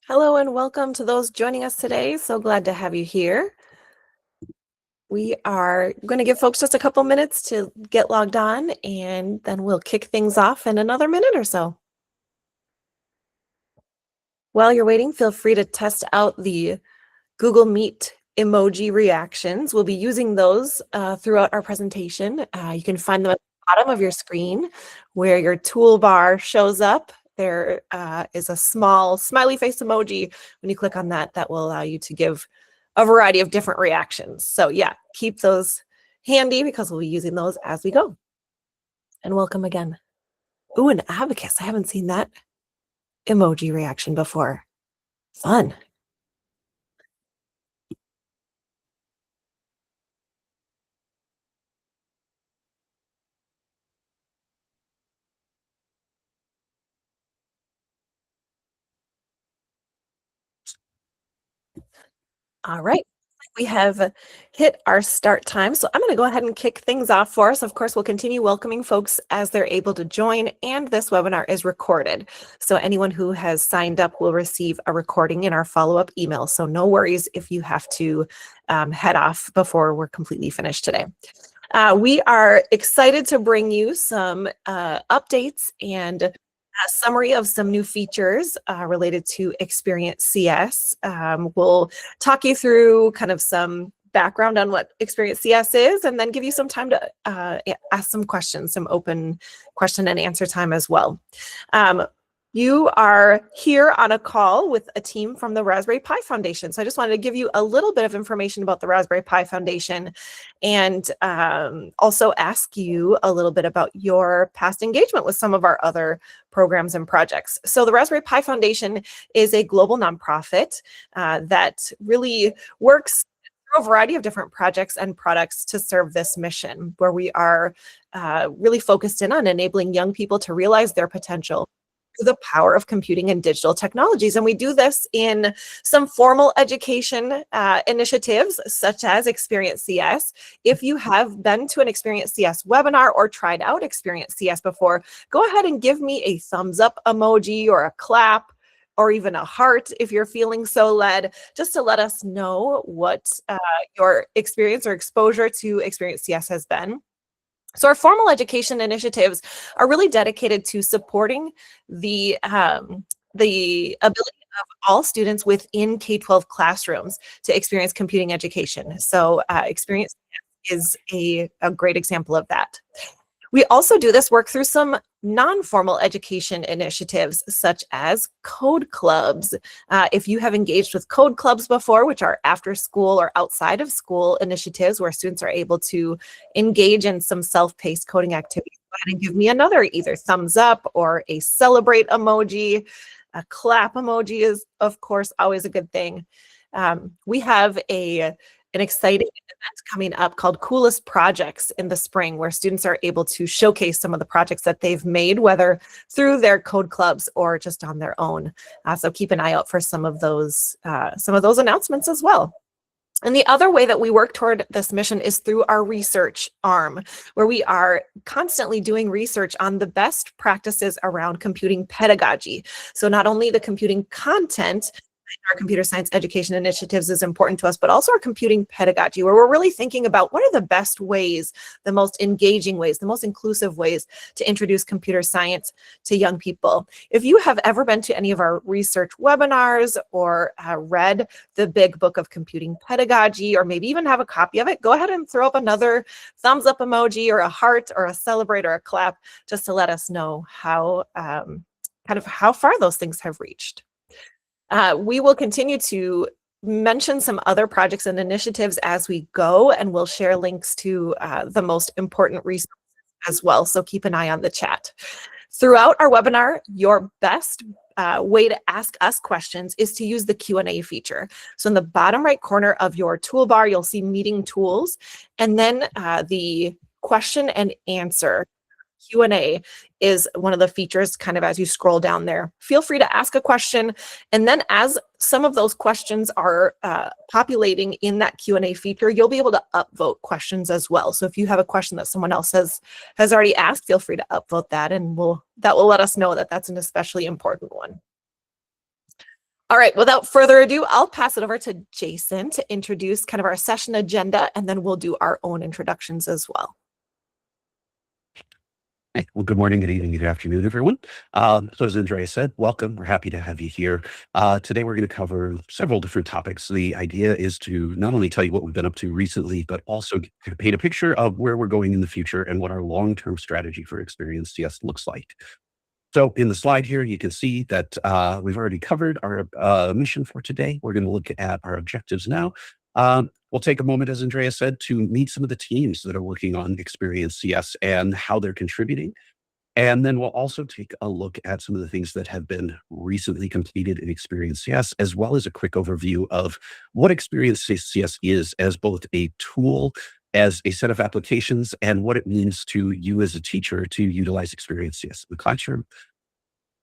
Hello and welcome to those joining us today. So glad to have you here. We are going to give folks just a couple minutes to get logged on, and then we'll kick things off in another minute or so. While you're waiting, feel free to test out the Google Meet emoji reactions. We'll be using those throughout our presentation. You can find them at the bottom of your screen where your toolbar shows up. There is a small smiley face emoji. When you click on that, that will allow you to give a variety of different reactions. So yeah, keep those handy because we'll be using those as we go. And welcome again. Ooh, an abacus. I haven't seen that emoji reaction before. Fun. All right. We have hit our start time. So I'm going to go ahead and kick things off for us. Of course, we'll continue welcoming folks as they're able to join, and this webinar is recorded. So anyone who has signed up will receive a recording in our follow-up email. So no worries if you have to head off before we're completely finished today. We are excited to bring you some updates and a summary of some new features related to Experience CS. We'll talk you through kind of some background on what Experience CS is, and then give you some time to ask some questions, some open question and answer time as well. You are here on a call with a team from the Raspberry Pi Foundation. So I just wanted to give you a little bit of information about the Raspberry Pi Foundation, and also ask you a little bit about your past engagement with some of our other programs and projects. So the Raspberry Pi Foundation is a global nonprofit that really works through a variety of different projects and products to serve this mission, where we are really focused in on enabling young people to realize their potential through the power of computing and digital technologies. And we do this in some formal education initiatives, such as Experience CS. If you have been to an Experience CS webinar or tried out Experience CS before, go ahead and give me a thumbs up emoji or a clap or even a heart if you're feeling so led, just to let us know what your experience or exposure to Experience CS has been. So our formal education initiatives are really dedicated to supporting the ability of all students within K-12 classrooms to experience computing education. So Experience is a great example of that. We also do this work through some non-formal education initiatives, such as code clubs. If you have engaged with code clubs before, which are after school or outside of school initiatives where students are able to engage in some self-paced coding activities, go ahead and give me another either thumbs up or a celebrate emoji. A clap emoji is, of course, always a good thing. We have an exciting event coming up called Coolest Projects in the spring, where students are able to showcase some of the projects that they've made, whether through their code clubs or just on their own. So keep an eye out for some of those announcements as well. And the other way that we work toward this mission is through our research arm, where we are constantly doing research on the best practices around computing pedagogy. So not only the computing content, our computer science education initiatives is important to us, but also our computing pedagogy, where we're really thinking about what are the best ways, the most engaging ways, the most inclusive ways to introduce computer science to young people. If you have ever been to any of our research webinars or read the Big Book of Computing Pedagogy, or maybe even have a copy of it, go ahead and throw up another thumbs up emoji or a heart or a celebrate or a clap, just to let us know how how far those things have reached. We will continue to mention some other projects and initiatives as we go, and we'll share links to the most important resources as well. So keep an eye on the chat. Throughout our webinar, your best way to ask us questions is to use the Q&A feature. So in the bottom right corner of your toolbar, you'll see meeting tools, and then the question and answer Q&A is one of the features kind of as you scroll down there. Feel free to ask a question, and then as some of those questions are populating in that Q&A feature, you'll be able to upvote questions as well. So if you have a question that someone else has already asked, feel free to upvote that, and that will let us know that that's an especially important one. All right, without further ado, I'll pass it over to Jason to introduce kind of our session agenda, and then we'll do our own introductions as well. Hey, well, good morning, good evening, good afternoon, everyone. So as Andrea said, welcome. We're happy to have you here. Today, we're going to cover several different topics. The idea is to not only tell you what we've been up to recently, but also to paint a picture of where we're going in the future and what our long-term strategy for Experience CS looks like. So in the slide here, you can see that we've already covered our mission for today. We're going to look at our objectives now. We'll take a moment, as Andrea said, to meet some of the teams that are working on Experience CS and how they're contributing. And then we'll also take a look at some of the things that have been recently completed in Experience CS, as well as a quick overview of what Experience CS is as both a tool, as a set of applications, and what it means to you as a teacher to utilize Experience CS in the classroom.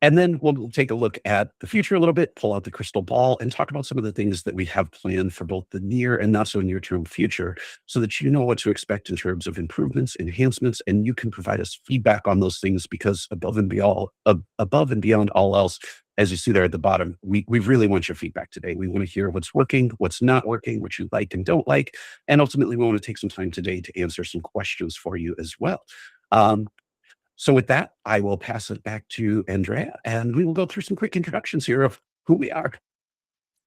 And then we'll take a look at the future a little bit, pull out the crystal ball, and talk about some of the things that we have planned for both the near and not so near term future so that you know what to expect in terms of improvements, enhancements, and you can provide us feedback on those things because above and beyond all else, as you see there at the bottom, we really want your feedback today. We want to hear what's working, what's not working, what you like and don't like. And ultimately, we want to take some time today to answer some questions for you as well. So with that, I will pass it back to Andrea, and we will go through some quick introductions here of who we are.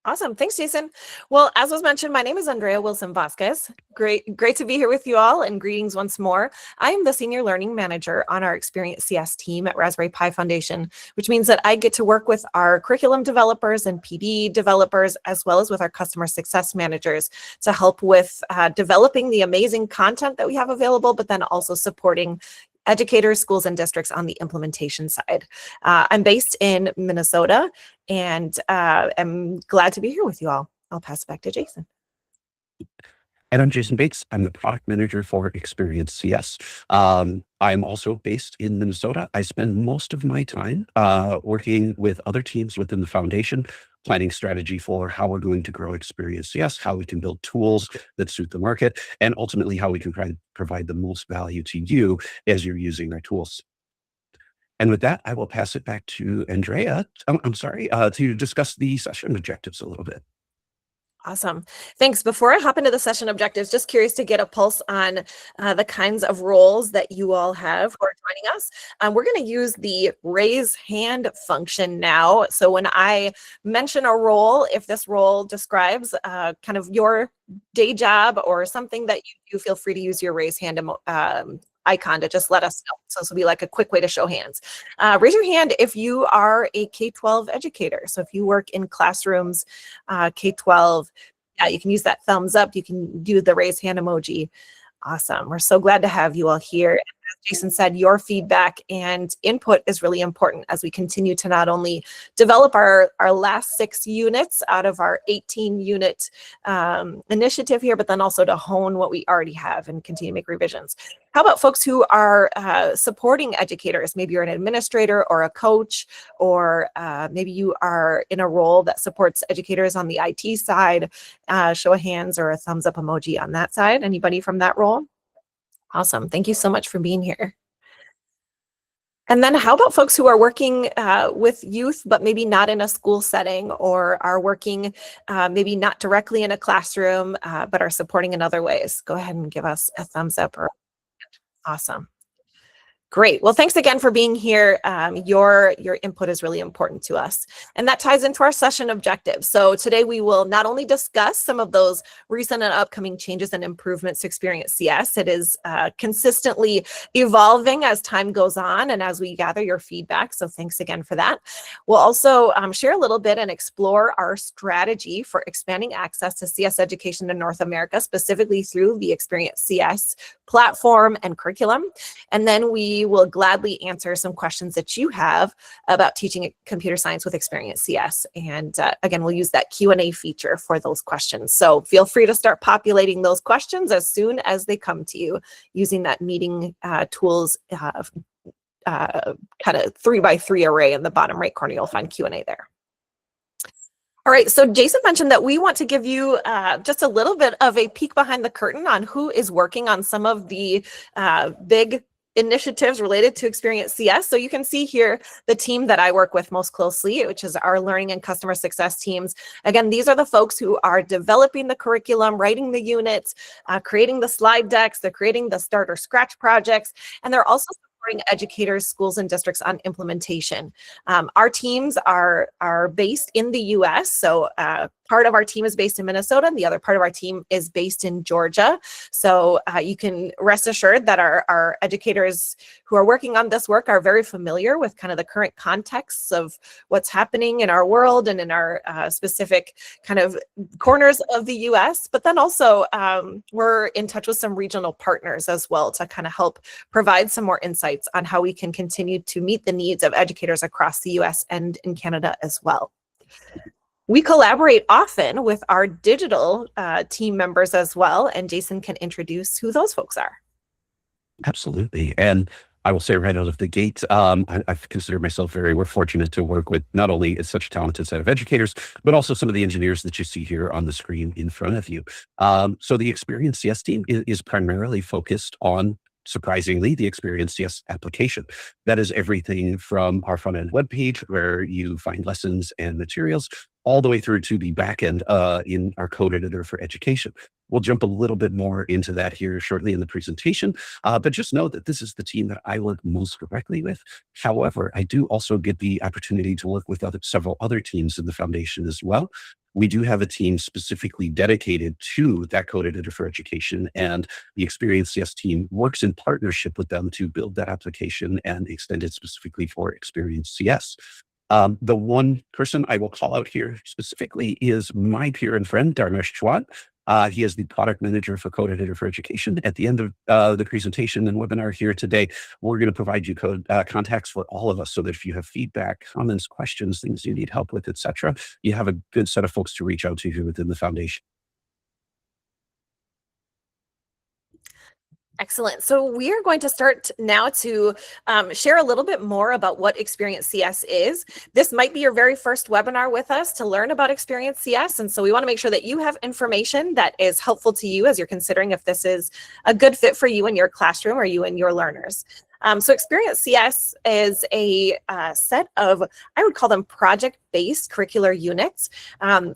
Awesome. Thanks, Jason. Well, as was mentioned, my name is Andrea Wilson Vasquez. Great to be here with you all, and greetings once more. I am the Senior Learning Manager on our Experience CS team at Raspberry Pi Foundation, which means that I get to work with our curriculum developers and PD developers, as well as with our customer success managers to help with developing the amazing content that we have available, but then also supporting educators, schools, and districts on the implementation side. I'm based in Minnesota, and I'm glad to be here with you all. I'll pass it back to Jason. And I'm Jason Bates. I'm the product manager for Experience CS. I'm also based in Minnesota. I spend most of my time working with other teams within the foundation, planning strategy for how we're going to grow Experience CS, how we can build tools that suit the market, and ultimately how we can try to provide the most value to you as you're using our tools. And with that, I will pass it back to Andrea. To discuss the session objectives a little bit. Awesome. Thanks. Before I hop into the session objectives, just curious to get a pulse on the kinds of roles that you all have who are joining us. We're going to use the raise hand function now. So when I mention a role, if this role describes kind of your day job or something that you do, feel free to use your raise hand icon to just let us know. So this will be like a quick way to show hands. Raise your hand if you are a K-12 educator. So if you work in classrooms, K-12, yeah, you can use that thumbs up. You can do the raise hand emoji. Awesome. We're so glad to have you all here. As Jason said, your feedback and input is really important as we continue to not only develop our last 6 units out of our 18-unit initiative here, but then also to hone what we already have and continue to make revisions. How about folks who are supporting educators? Maybe you're an administrator or a coach, or maybe you are in a role that supports educators on the IT side. Show of hands or a thumbs up emoji on that side. Anybody from that role? Awesome. Thank you so much for being here. And then how about folks who are working with youth, but maybe not in a school setting, or are working maybe not directly in a classroom, but are supporting in other ways? Go ahead and give us a thumbs up. Awesome. Great. Well, thanks again for being here. Your input is really important to us. And that ties into our session objectives. So today we will not only discuss some of those recent and upcoming changes and improvements to Experience CS. It is consistently evolving as time goes on and as we gather your feedback. So thanks again for that. We'll also share a little bit and explore our strategy for expanding access to CS education in North America, specifically through the Experience CS platform and curriculum. And then we will gladly answer some questions that you have about teaching computer science with Experience CS. And again, we'll use that Q&A feature for those questions. So feel free to start populating those questions as soon as they come to you using that meeting tools kind of 3x3 array in the bottom right corner. You'll find Q&A there. All right, so Jason mentioned that we want to give you just a little bit of a peek behind the curtain on who is working on some of the big initiatives related to Experience CS. So you can see here the team that I work with most closely, which is our learning and customer success teams. Again, these are the folks who are developing the curriculum, writing the units, creating the slide decks, they're creating the Start or Scratch projects, and they're also supporting educators, schools, and districts on implementation. Our teams are based in the US. So part of our team is based in Minnesota and the other part of our team is based in Georgia. So you can rest assured that our educators who are working on this work are very familiar with kind of the current contexts of what's happening in our world and in our specific kind of corners of the US. But then also we're in touch with some regional partners as well to kind of help provide some more insights on how we can continue to meet the needs of educators across the US and in Canada as well. We collaborate often with our digital team members as well, and Jason can introduce who those folks are. Absolutely. And I will say right out of the gate, I've considered myself we're fortunate to work with not only such a talented set of educators, but also some of the engineers that you see here on the screen in front of you. So the Experience CS team is primarily focused on, surprisingly, the Experience CS application. That is everything from our front end webpage, where you find lessons and materials, all the way through to the back end in our code editor for education. We'll jump a little bit more into that here shortly in the presentation, but just know that this is the team that I work most directly with. However, I do also get the opportunity to work with several other teams in the foundation as well. We do have a team specifically dedicated to that code editor for education, and the Experience CS team works in partnership with them to build that application and extend it specifically for Experience CS. The one person I will call out here specifically is my peer and friend, Dharmesh Chauhan. He is the product manager for Code Editor for Education. At the end of the presentation and webinar here today, we're going to provide you contacts for all of us, so that if you have feedback, comments, questions, things you need help with, etc., you have a good set of folks to reach out to here within the foundation. Excellent. So we are going to start now to share a little bit more about what Experience CS is. This might be your very first webinar with us to learn about Experience CS. And so we want to make sure that you have information that is helpful to you as you're considering if this is a good fit for you in your classroom or you and your learners. So Experience CS is a set of, I would call them project-based curricular units.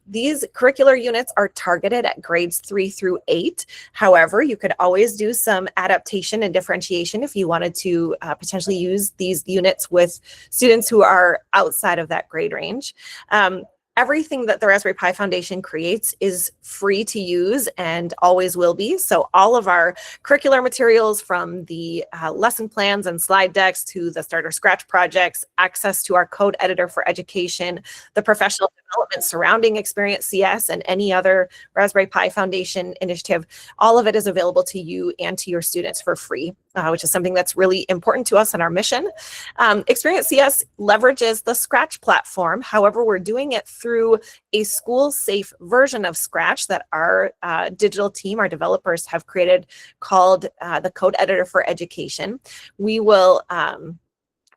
These curricular units are targeted at grades 3 through 8. However, you could always do some adaptation and differentiation if you wanted to potentially use these units with students who are outside of that grade range. Everything that the Raspberry Pi Foundation creates is free to use and always will be. So all of our curricular materials, from the lesson plans and slide decks to the Start or Scratch projects, access to our code editor for education, the professional development surrounding Experience CS and any other Raspberry Pi Foundation initiative, all of it is available to you and to your students for free, which is something that's really important to us in our mission. Experience CS leverages the Scratch platform. However, we're doing it through a school-safe version of Scratch that our digital team, our developers, have created, called the Code Editor for Education. We will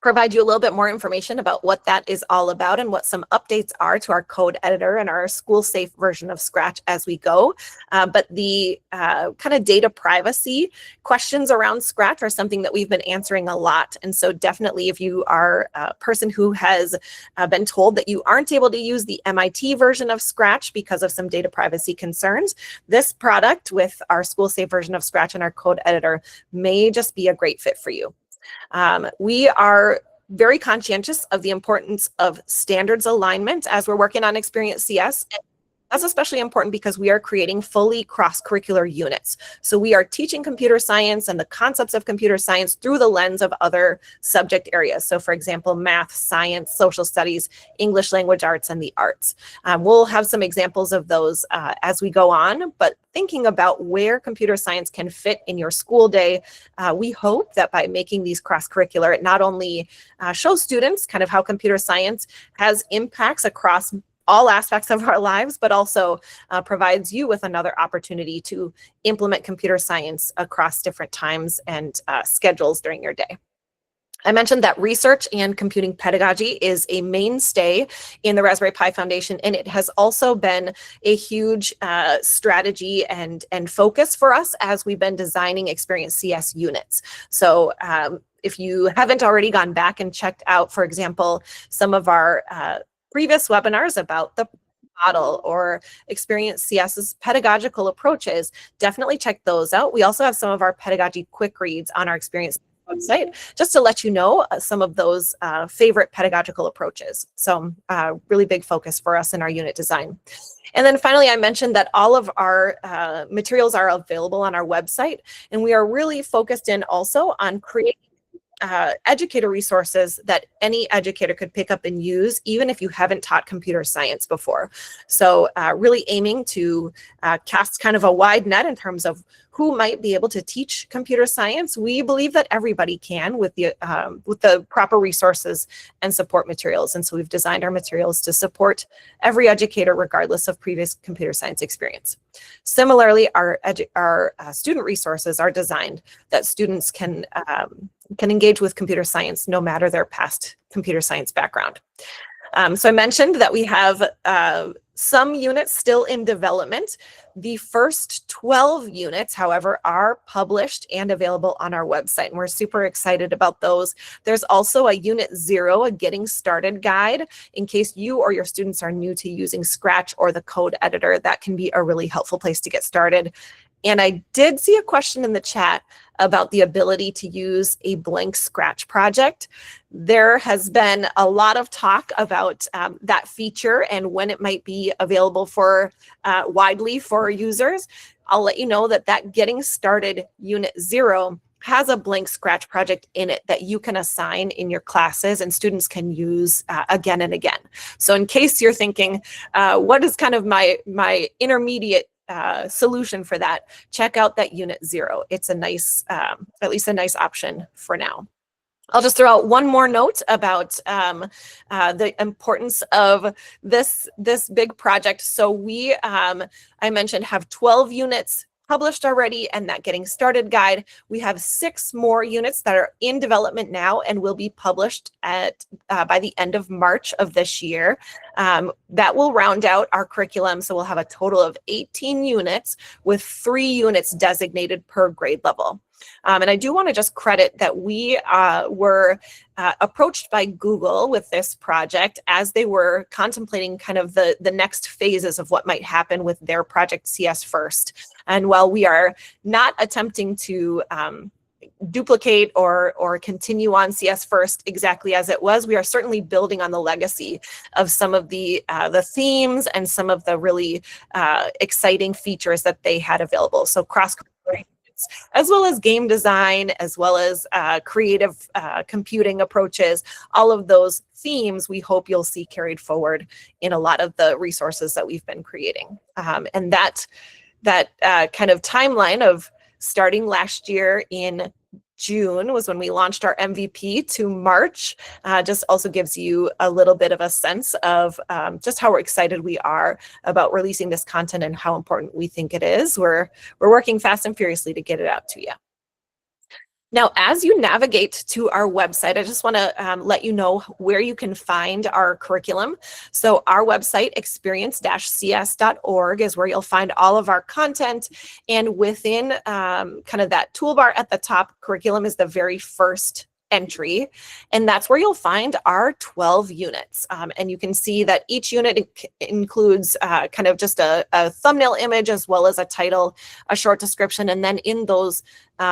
provide you a little bit more information about what that is all about and what some updates are to our code editor and our school safe version of Scratch as we go. But the kind of data privacy questions around Scratch are something that we've been answering a lot. And so definitely, if you are a person who has been told that you aren't able to use the MIT version of Scratch because of some data privacy concerns, this product with our school safe version of Scratch and our code editor may just be a great fit for you. We are very conscientious of the importance of standards alignment as we're working on Experience CS. That's especially important because we are creating fully cross-curricular units. So we are teaching computer science and the concepts of computer science through the lens of other subject areas. So for example, math, science, social studies, English language arts, and the arts. We'll have some examples of those as we go on, but thinking about where computer science can fit in your school day, we hope that by making these cross-curricular, it not only shows students kind of how computer science has impacts across all aspects of our lives, but also provides you with another opportunity to implement computer science across different times and schedules during your day. I mentioned that research and computing pedagogy is a mainstay in the Raspberry Pi Foundation, and it has also been a huge strategy and focus for us as we've been designing Experience CS units. So if you haven't already gone back and checked out, for example, some of our previous webinars about the model or Experience CS's pedagogical approaches, definitely check those out. We also have some of our pedagogy quick reads on our Experience website, just to let you know some of those favorite pedagogical approaches. So really big focus for us in our unit design. And then finally, I mentioned that all of our materials are available on our website, and we are really focused in also on creating educator resources that any educator could pick up and use, even if you haven't taught computer science before. So really aiming to cast kind of a wide net in terms of who might be able to teach computer science. We believe that everybody can with the proper resources and support materials. And so we've designed our materials to support every educator regardless of previous computer science experience. Similarly, our student resources are designed that students can engage with computer science no matter their past computer science background. So I mentioned that we have some units still in development. The first 12 units, however, are published and available on our website, and we're super excited about those. There's also a Unit 0, a Getting Started guide, in case you or your students are new to using Scratch or the code editor. That can be a really helpful place to get started. And I did see a question in the chat about the ability to use a blank Scratch project. There has been a lot of talk about that feature and when it might be available for widely for users. I'll let you know that that Getting Started Unit 0 has a blank Scratch project in it that you can assign in your classes and students can use again and again. So in case you're thinking, what is kind of my intermediate solution for that, check out that Unit 0. It's a nice, at least a nice option for now. I'll just throw out one more note about the importance of this big project. So we, I mentioned, have 12 units published already and that Getting Started guide. We have 6 more units that are in development now and will be published at by the end of March of this year. That will round out our curriculum. So we'll have a total of 18 units with 3 units designated per grade level. And I do want to just credit that we were approached by Google with this project as they were contemplating kind of the next phases of what might happen with their project CS First. And while we are not attempting to duplicate or continue on CS First exactly as it was, we are certainly building on the legacy of some of the themes and some of the really exciting features that they had available. So cross-curricular, as well as game design, as well as creative computing approaches, all of those themes we hope you'll see carried forward in a lot of the resources that we've been creating. And that kind of timeline of starting last year in June was when we launched our MVP to March, just also gives you a little bit of a sense of just how excited we are about releasing this content and how important we think it is. We're working fast and furiously to get it out to you. Now, as you navigate to our website, I just want to let you know where you can find our curriculum. So our website, experience-cs.org, is where you'll find all of our content. And within kind of that toolbar at the top, curriculum is the very first entry, and that's where you'll find our 12 units. And you can see that each unit includes kind of just a thumbnail image as well as a title, a short description, and then in those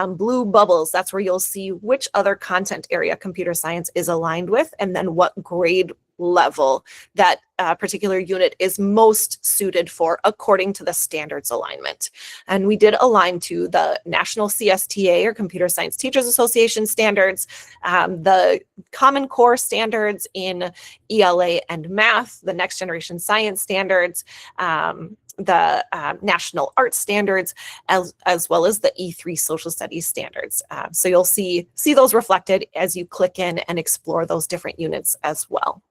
blue bubbles, that's where you'll see which other content area computer science is aligned with, and then what grade level that particular unit is most suited for according to the standards alignment. And we did align to the National CSTA, or Computer Science Teachers Association standards, the Common Core standards in ELA and math, the Next Generation Science standards, the National Art Standards, as well as the E3 Social Studies standards. So you'll see those reflected as you click in and explore those different units as well.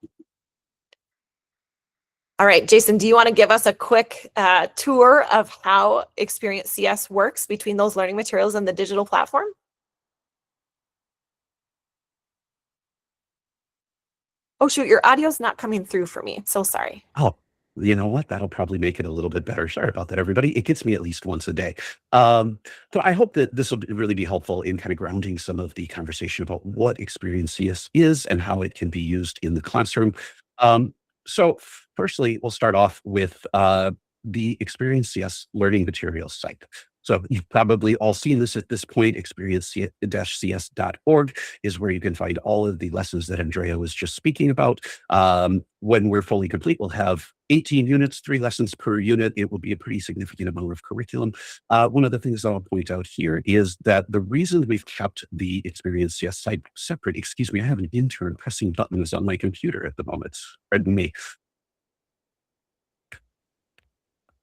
All right, Jason, do you want to give us a quick tour of how Experience CS works between those learning materials and the digital platform? Oh, shoot, your audio's not coming through for me. So sorry. Oh, you know what? That'll probably make it a little bit better. Sorry about that, everybody. It gets me at least once a day. Um, so I hope that this will really be helpful in kind of grounding some of the conversation about what Experience CS is and how it can be used in the classroom. Um, so firstly, we'll start off with the Experience CS learning materials site. So you've probably all seen this at this point. Experience-cs.org is where you can find all of the lessons that Andrea was just speaking about. When we're fully complete, we'll have 18 units, 3 lessons per unit. It will be a pretty significant amount of curriculum. One of the things I'll point out here is that the reason we've kept the Experience CS site separate, excuse me, I have an intern pressing buttons on my computer at the moment. Pardon me.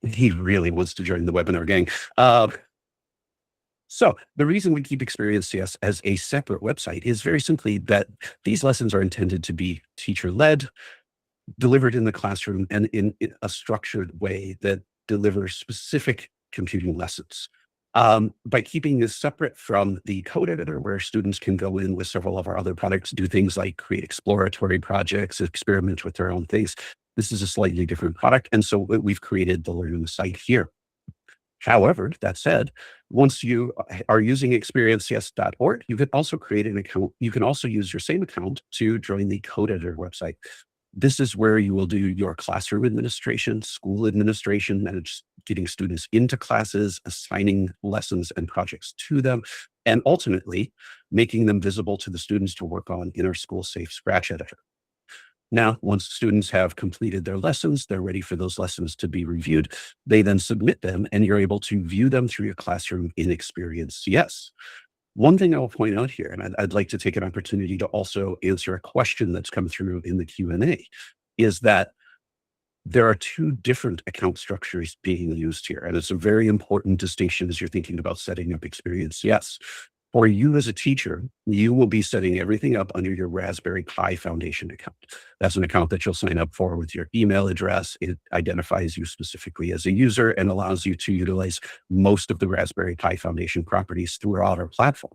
He really wants to join the webinar, gang. So the reason we keep Experience CS as a separate website is very simply that these lessons are intended to be teacher-led, delivered in the classroom, and in a structured way that delivers specific computing lessons. By keeping this separate from the code editor, where students can go in with several of our other products, do things like create exploratory projects, experiment with their own things. This is a slightly different product. And so we've created the learning site here. However, that said, once you are using experiencecs.org, you can also create an account. You can also use your same account to join the code editor website. This is where you will do your classroom administration, school administration, manage getting students into classes, assigning lessons and projects to them, and ultimately making them visible to the students to work on in our school safe Scratch editor. Now, once students have completed their lessons, they're ready for those lessons to be reviewed. They then submit them, and you're able to view them through your classroom in Experience CS. One thing I'll point out here, and I'd like to take an opportunity to also answer a question that's come through in the Q&A, is that there are 2 different account structures being used here. And it's a very important distinction as you're thinking about setting up Experience CS. For you as a teacher, you will be setting everything up under your Raspberry Pi Foundation account. That's an account that you'll sign up for with your email address. It identifies you specifically as a user and allows you to utilize most of the Raspberry Pi Foundation properties throughout our platform.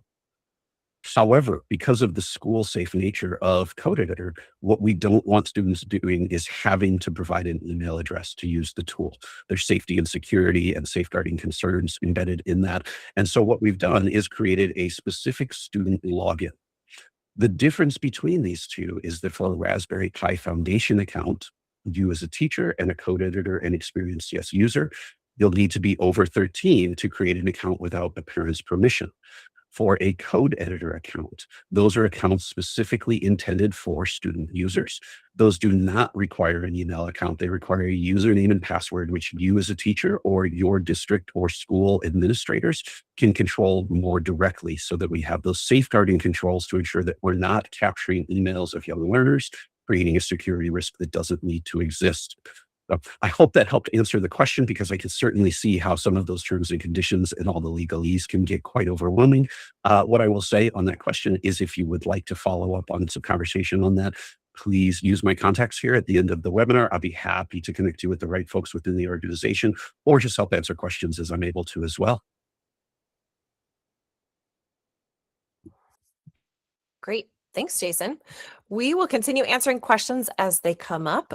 However, because of the school safe nature of Code Editor, what we don't want students doing is having to provide an email address to use the tool. There's safety and security and safeguarding concerns embedded in that. And so what we've done is created a specific student login. The difference between these two is that for a Raspberry Pi Foundation account, you as a teacher and a Code Editor and Experience CS user, you'll need to be over 13 to create an account without a parent's permission. For a Code Editor account, those are accounts specifically intended for student users. Those do not require an email account. They require a username and password, which you as a teacher or your district or school administrators can control more directly, so that we have those safeguarding controls to ensure that we're not capturing emails of young learners, creating a security risk that doesn't need to exist. So I hope that helped answer the question, because I can certainly see how some of those terms and conditions and all the legalese can get quite overwhelming. What I will say on that question is, if you would like to follow up on some conversation on that, please use my contacts here at the end of the webinar. I'll be happy to connect you with the right folks within the organization, or just help answer questions as I'm able to as well. Great. Thanks, Jason. We will continue answering questions as they come up.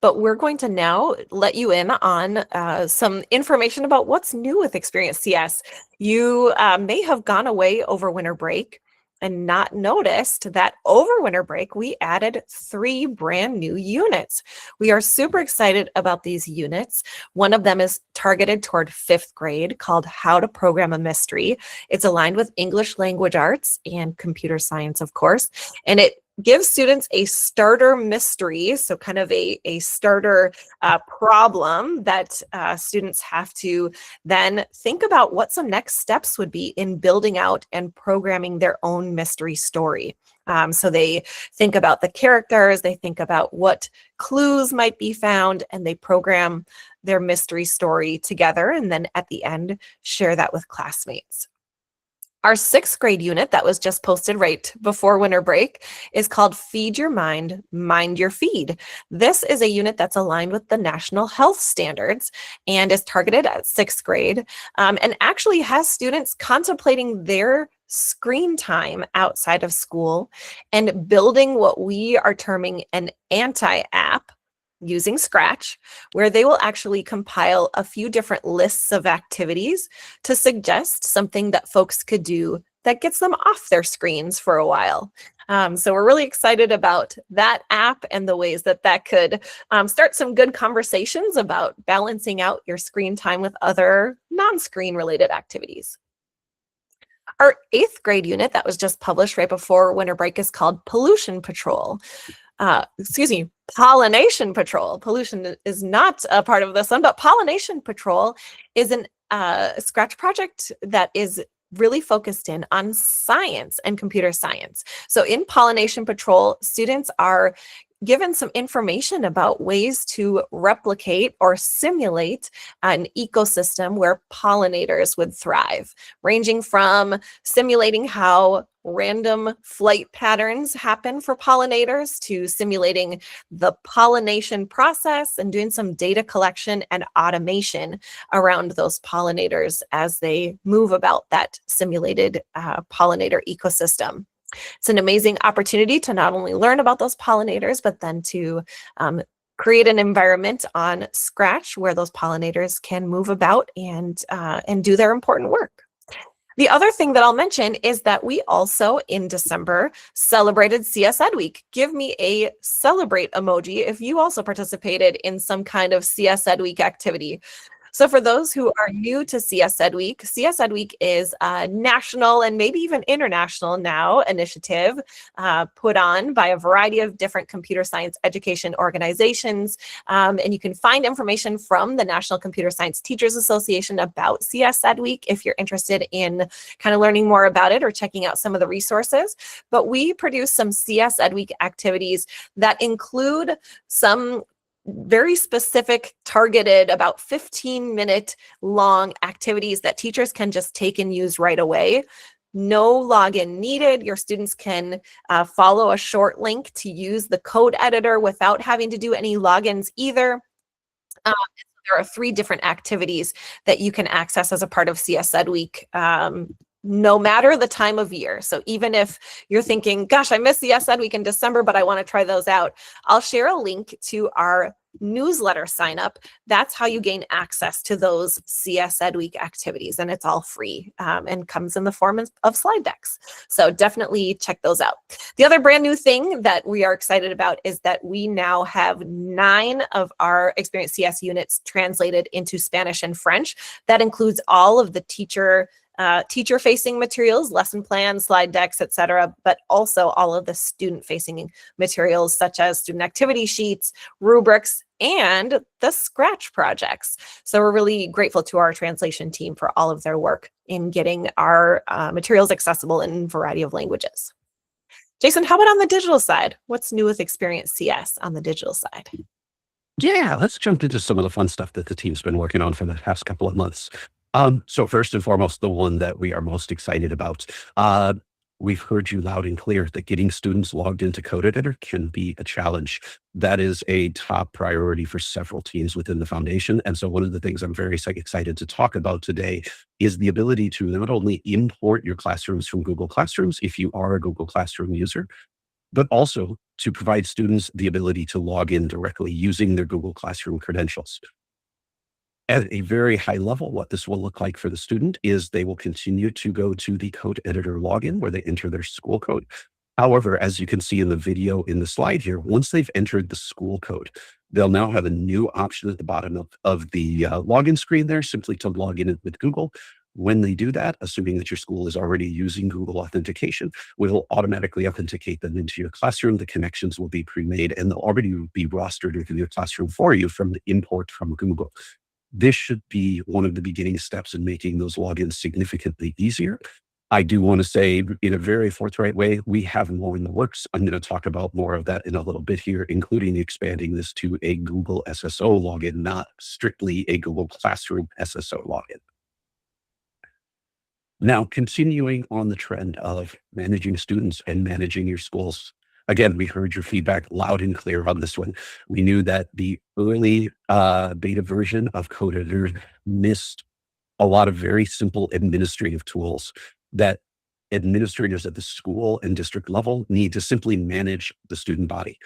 But we're going to now let you in on some information about what's new with Experience CS. You may have gone away over winter break and not noticed that over winter break, we added 3 brand new units. We are super excited about these units. One of them is targeted toward 5th grade, called How to Program a Mystery. It's aligned with English language arts and computer science, of course, and it gives students a starter mystery, so kind of a starter problem that students have to then think about what some next steps would be in building out and programming their own mystery story. So they think about the characters, they think about what clues might be found, and they program their mystery story together, and then at the end, share that with classmates. Our 6th grade unit that was just posted right before winter break is called Feed Your Mind, Mind Your Feed. This is a unit that's aligned with the National Health Standards and is targeted at 6th grade, and actually has students contemplating their screen time outside of school and building what we are terming an anti-app using Scratch, where they will actually compile a few different lists of activities to suggest something that folks could do that gets them off their screens for a while. So we're really excited about that app and the ways that that could start some good conversations about balancing out your screen time with other non-screen related activities. Our 8th grade unit that was just published right before winter break is called Pollution Patrol. Pollination Patrol. Pollution is not a part of this one, but Pollination Patrol is an Scratch project that is really focused in on science and computer science. So in Pollination Patrol, students are given some information about ways to replicate or simulate an ecosystem where pollinators would thrive, ranging from simulating how random flight patterns happen for pollinators to simulating the pollination process and doing some data collection and automation around those pollinators as they move about that simulated pollinator ecosystem. It's an amazing opportunity to not only learn about those pollinators, but then to create an environment on Scratch where those pollinators can move about and do their important work. The other thing that I'll mention is that we also in December celebrated CS Ed Week. Give me a celebrate emoji if you also participated in some kind of CS Ed Week activity. So for those who are new to CS Ed Week is a national and maybe even international now initiative put on by a variety of different computer science education organizations. And you can find information from the National Computer Science Teachers Association about CS Ed Week if you're interested in kind of learning more about it or checking out some of the resources. But we produce some CS Ed Week activities that include some very specific, targeted, about 15-minute long activities that teachers can just take and use right away. No login needed. Your students can follow a short link to use the code editor without having to do any logins either. There are 3 different activities that you can access as a part of CS Ed Week. No matter the time of year. So even if you're thinking, gosh, I missed the CS Ed Week in December, but I want to try those out, I'll share a link to our newsletter sign up. That's how you gain access to those CS Ed Week activities. And it's all free and comes in the form of slide decks. So definitely check those out. The other brand new thing that we are excited about is that we now have 9 of our Experience CS units translated into Spanish and French. That includes all of the teacher-facing materials, lesson plans, slide decks, etc., but also all of the student-facing materials such as student activity sheets, rubrics, and the Scratch projects. So we're really grateful to our translation team for all of their work in getting our materials accessible in a variety of languages. Jason, how about on the digital side? What's new with Experience CS on the digital side? Yeah, let's jump into some of the fun stuff that the team's been working on for the past couple of months. So first and foremost, the one that we are most excited about, we've heard you loud and clear that getting students logged into Code Editor can be a challenge. That is a top priority for several teams within the foundation. And so one of the things I'm very excited to talk about today is the ability to not only import your classrooms from Google Classrooms, if you are a Google Classroom user, but also to provide students the ability to log in directly using their Google Classroom credentials. At a very high level, what this will look like for the student is they will continue to go to the Code Editor login where they enter their school code. However, as you can see in the video in the slide here, once they've entered the school code, they'll now have a new option at the bottom of the login screen there, simply to log in with Google. When they do that, assuming that your school is already using Google authentication, we'll automatically authenticate them into your classroom. The connections will be pre-made and they'll already be rostered into your classroom for you from the import from Google. This should be one of the beginning steps in making those logins significantly easier. I do want to say in a very forthright way, we have more in the works. I'm going to talk about more of that in a little bit here, including expanding this to a Google SSO login, not strictly a Google Classroom SSO login. Now, continuing on the trend of managing students and managing your schools. Again, we heard your feedback loud and clear on this one. We knew that the early beta version of Code Editor missed a lot of very simple administrative tools that administrators at the school and district level need to simply manage the student body.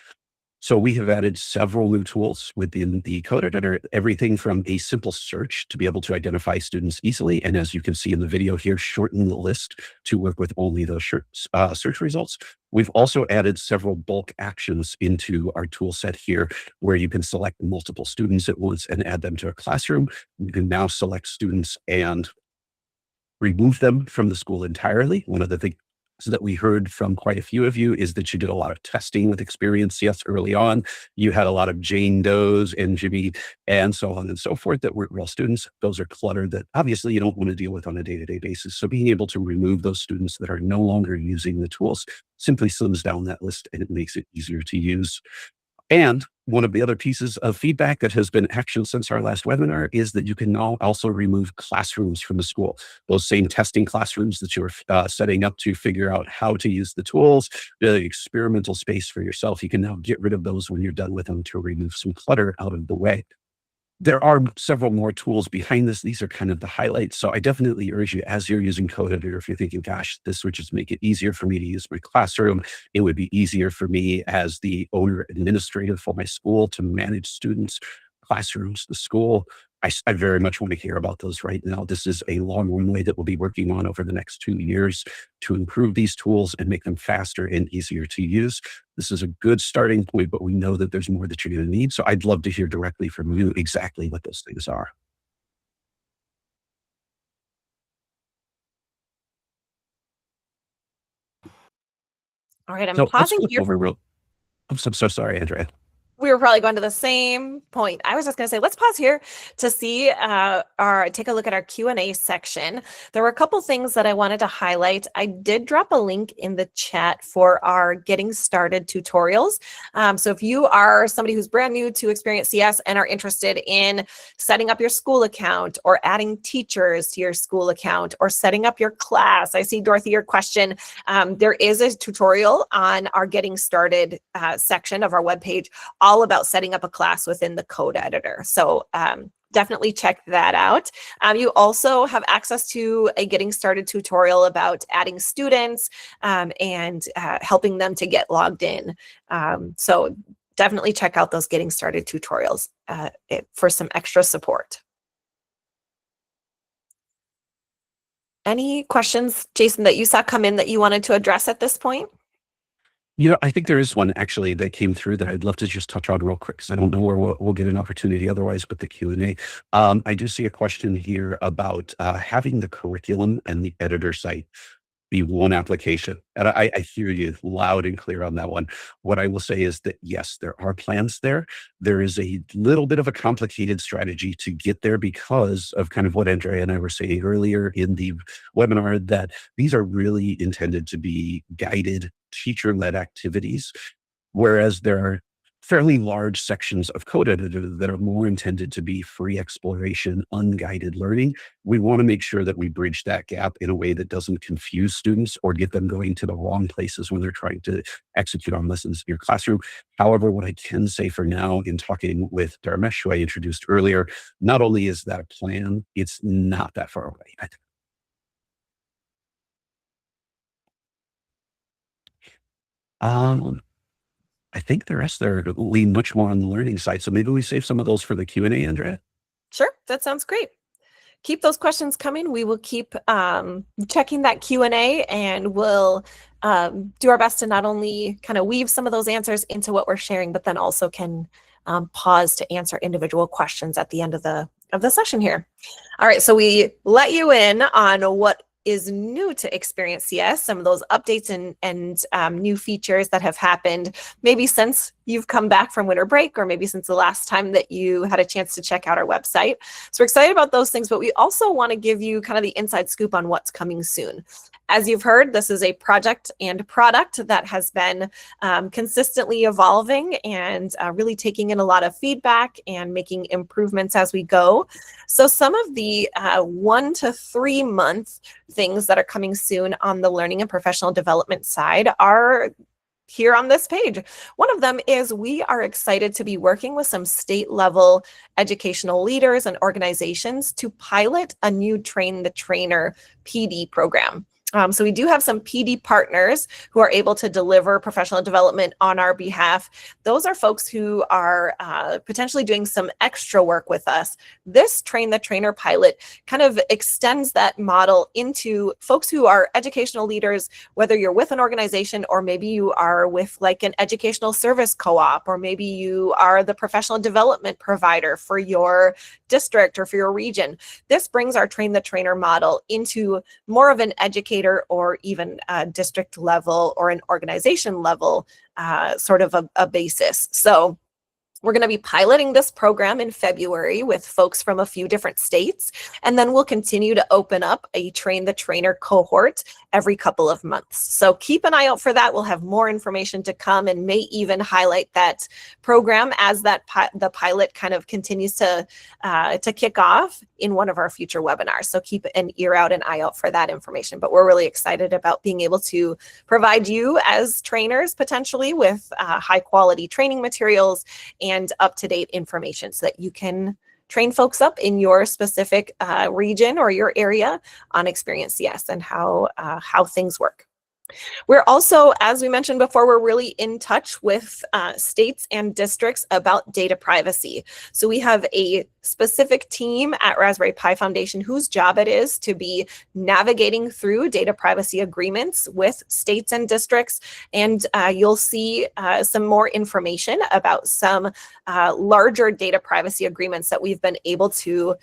So we have added several new tools within the Code Editor, everything from a simple search to be able to identify students easily. And as you can see in the video here, shorten the list to work with only those search results. We've also added several bulk actions into our tool set here, where you can select multiple students at once and add them to a classroom. You can now select students and remove them from the school entirely. One of the things that we heard from quite a few of you is that you did a lot of testing with Experience CS early on. You had a lot of Jane Does and Jimmy and so on and so forth that weren't real students. Those are clutter that obviously you don't want to deal with on a day-to-day basis. So being able to remove those students that are no longer using the tools simply slims down that list and it makes it easier to use. And one of the other pieces of feedback that has been actioned since our last webinar is that you can now also remove classrooms from the school. Those same testing classrooms that you were setting up to figure out how to use the tools, the experimental space for yourself, you can now get rid of those when you're done with them to remove some clutter out of the way. There are several more tools behind this. These are kind of the highlights. So I definitely urge you, as you're using Code Editor, if you're thinking, gosh, this would just make it easier for me to use my classroom. It would be easier for me as the owner administrative for my school to manage students, classrooms, the school. I very much want to hear about those right now. This is a long runway that we'll be working on over the next 2 years to improve these tools and make them faster and easier to use. This is a good starting point, but we know that there's more that you're going to need. So I'd love to hear directly from you exactly what those things are. All right, I'm So let's pausing flip here. over real. I'm so sorry, Andrea. We were probably going to the same point. I was just going to say, let's pause here to see take a look at our Q&A section. There were a couple things that I wanted to highlight. I did drop a link in the chat for our Getting Started tutorials. So if you are somebody who's brand new to Experience CS and are interested in setting up your school account or adding teachers to your school account or setting up your class, I see, Dorothy, your question. There is a tutorial on our Getting Started section of our webpage all about setting up a class within the Code Editor. So definitely check that out. You also have access to a Getting Started tutorial about adding students and helping them to get logged in. So definitely check out those Getting Started tutorials for some extra support. Any questions, Jason, that you saw come in that you wanted to address at this point? I think there is one actually that came through that I'd love to just touch on real quick because I don't know where we'll get an opportunity otherwise with the Q&A. I do see a question here about having the curriculum and the editor site be one application. And I hear you loud and clear on that one. What I will say is that, yes, there are plans there. There is a little bit of a complicated strategy to get there because of kind of what Andrea and I were saying earlier in the webinar, that these are really intended to be guided teacher-led activities, whereas there are fairly large sections of Code Editor that are more intended to be free exploration, unguided learning. We want to make sure that we bridge that gap in a way that doesn't confuse students or get them going to the wrong places when they're trying to execute on lessons in your classroom. However, what I can say for now, in talking with Dharmesh, who I introduced earlier, not only is that a plan, it's not that far away. I think the rest there lean much more on the learning side. So maybe we save some of those for the Q&A, Andrea? Sure, that sounds great. Keep those questions coming. We will keep checking that Q&A and we'll do our best to not only kind of weave some of those answers into what we're sharing, but then also can pause to answer individual questions at the end of the session here. All right, so we let you in on what is new to Experience CS, some of those updates and new features that have happened maybe since you've come back from winter break, or maybe since the last time that you had a chance to check out our website. So we're excited about those things, but we also want to give you kind of the inside scoop on what's coming soon. As you've heard, this is a project and product that has been consistently evolving and really taking in a lot of feedback and making improvements as we go. So some of the 1 to 3 month things that are coming soon on the learning and professional development side are here on this page. One of them is we are excited to be working with some state level educational leaders and organizations to pilot a new Train the Trainer PD program. So we do have some PD partners who are able to deliver professional development on our behalf. Those are folks who are potentially doing some extra work with us. This Train the Trainer pilot kind of extends that model into folks who are educational leaders, whether you're with an organization or maybe you are with like an educational service co-op, or maybe you are the professional development provider for your district or for your region. This brings our Train the Trainer model into more of an educator or even a district level or an organization level sort of a basis. So we're going to be piloting this program in February with folks from a few different states, and then we'll continue to open up a Train the Trainer cohort every couple of months. So keep an eye out for that. We'll have more information to come and may even highlight that program as that the pilot kind of continues to kick off in one of our future webinars. So keep an ear out and eye out for that information. But we're really excited about being able to provide you as trainers potentially with high quality training materials and up-to-date information so that you can train folks up in your specific region or your area on Experience CS and how things work. We're also, as we mentioned before, we're really in touch with states and districts about data privacy. So we have a specific team at Raspberry Pi Foundation whose job it is to be navigating through data privacy agreements with states and districts. And you'll see some more information about some larger data privacy agreements that we've been able to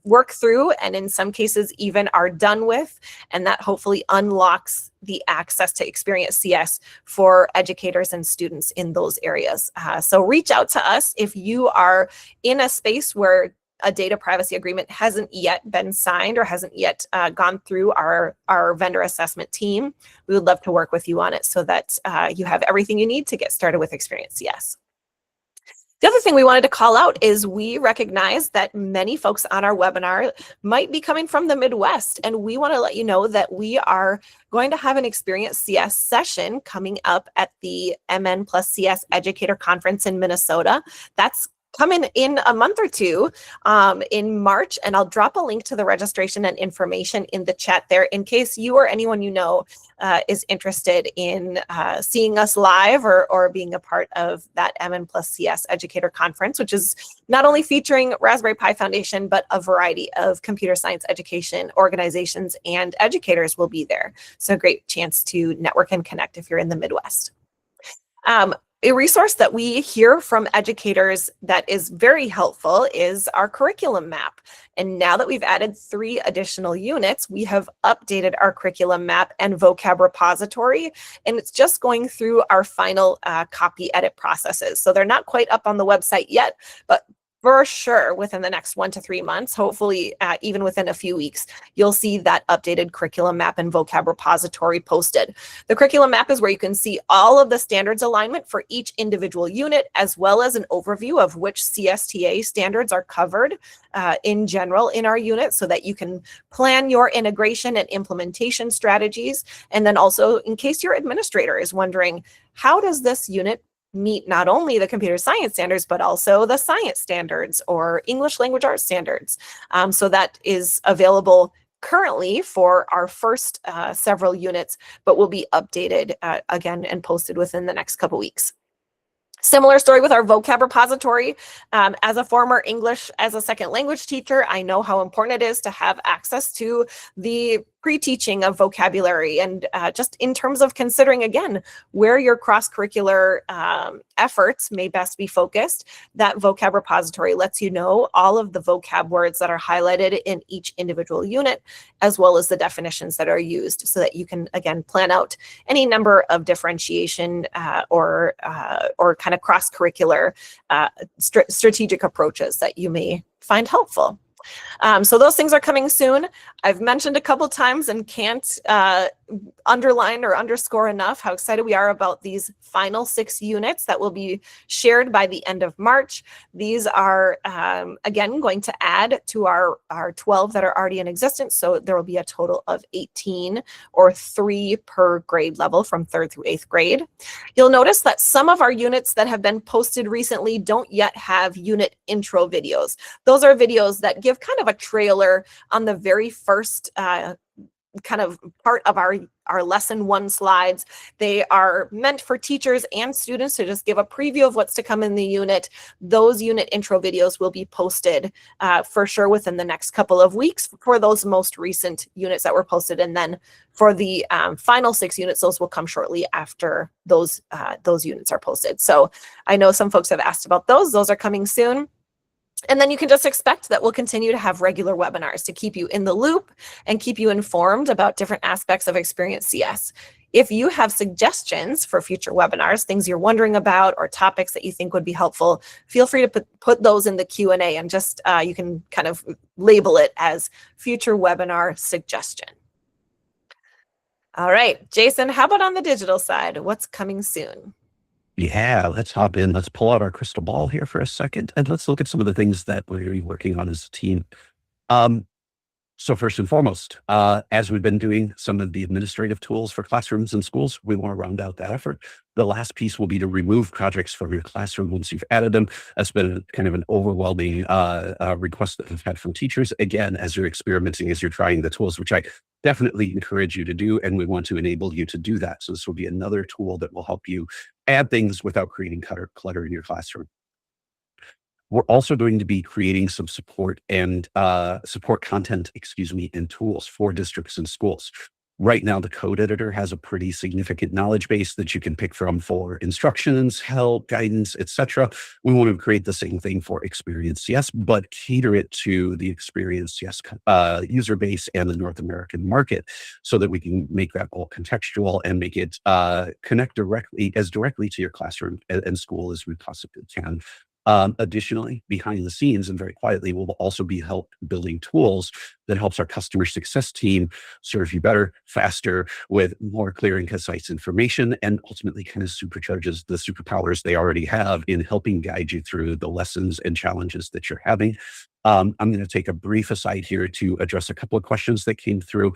work through, and in some cases even are done with, and that hopefully unlocks the access to Experience CS for educators and students in those areas. So reach out to us if you are in a space where a data privacy agreement hasn't yet been signed or hasn't yet gone through our vendor assessment team. We would love to work with you on it so that you have everything you need to get started with Experience CS. The other thing we wanted to call out is we recognize that many folks on our webinar might be coming from the Midwest, and we want to let you know that we are going to have an Experience CS session coming up at the MN Plus CS Educator Conference in Minnesota. That's coming in a month or two in March, and I'll drop a link to the registration and information in the chat there in case you or anyone you know is interested in seeing us live or being a part of that MN Plus CS Educator Conference, which is not only featuring Raspberry Pi Foundation, but a variety of computer science education organizations and educators will be there. So a great chance to network and connect if you're in the Midwest. A resource that we hear from educators that is very helpful is our curriculum map. And now that we've added 3 additional units, we have updated our curriculum map and vocab repository, and it's just going through our final copy edit processes. So they're not quite up on the website yet, but for sure within the next 1 to 3 months, hopefully even within a few weeks, you'll see that updated curriculum map and vocab repository posted. The curriculum map is where you can see all of the standards alignment for each individual unit, as well as an overview of which CSTA standards are covered in general in our unit, so that you can plan your integration and implementation strategies. And then also, in case your administrator is wondering, how does this unit meet not only the computer science standards, but also the science standards or English language arts standards. So that is available currently for our first several units, but will be updated again and posted within the next couple weeks. Similar story with our vocab repository. As a former English as a second language teacher, I know how important it is to have access to the pre-teaching of vocabulary, and just in terms of considering, again, where your cross-curricular efforts may best be focused. That vocab repository lets you know all of the vocab words that are highlighted in each individual unit, as well as the definitions that are used, so that you can, again, plan out any number of differentiation or kind of cross-curricular strategic approaches that you may find helpful. So those things are coming soon. I've mentioned a couple times and can't underline or underscore enough how excited we are about these final 6 units that will be shared by the end of March. These are, again, going to add to our 12 that are already in existence. So there will be a total of 18, or 3 per grade level from 3rd through 8th grade. You'll notice that some of our units that have been posted recently don't yet have unit intro videos. Those are videos that give kind of a trailer on the very first kind of part of our lesson 1 slides. They are meant for teachers and students to just give a preview of what's to come in the unit. Those unit intro videos will be posted for sure within the next couple of weeks for those most recent units that were posted. And then for the final 6 units, those will come shortly after those units are posted. So I know some folks have asked about those. Those are coming soon. And then you can just expect that we'll continue to have regular webinars to keep you in the loop and keep you informed about different aspects of Experience CS. If you have suggestions for future webinars, things you're wondering about, or topics that you think would be helpful, feel free to put those in the Q&A, and just you can kind of label it as future webinar suggestion. All right, Jason, how about on the digital side? What's coming soon? Yeah, let's hop in. Let's pull out our crystal ball here for a second, and let's look at some of the things that we're working on as a team. So first and foremost, as we've been doing some of the administrative tools for classrooms and schools, we want to round out that effort. The last piece will be to remove projects from your classroom once you've added them. That's been kind of an overwhelming request that we've had from teachers. Again, as you're experimenting, as you're trying the tools, which I definitely encourage you to do, and we want to enable you to do that. So this will be another tool that will help you add things without creating clutter in your classroom. We're also going to be creating some support and support content, and tools for districts and schools. Right now, the code editor has a pretty significant knowledge base that you can pick from for instructions, help, guidance, etc. We want to create the same thing for Experience CS, but cater it to the Experience CS user base and the North American market, so that we can make that all contextual and make it connect directly to your classroom and school as we possibly can. Additionally, behind the scenes and very quietly, we'll also be building tools that helps our customer success team serve you better, faster, with more clear and concise information, and ultimately kind of supercharges the superpowers they already have in helping guide you through the lessons and challenges that you're having. I'm going to take a brief aside here to address a couple of questions that came through.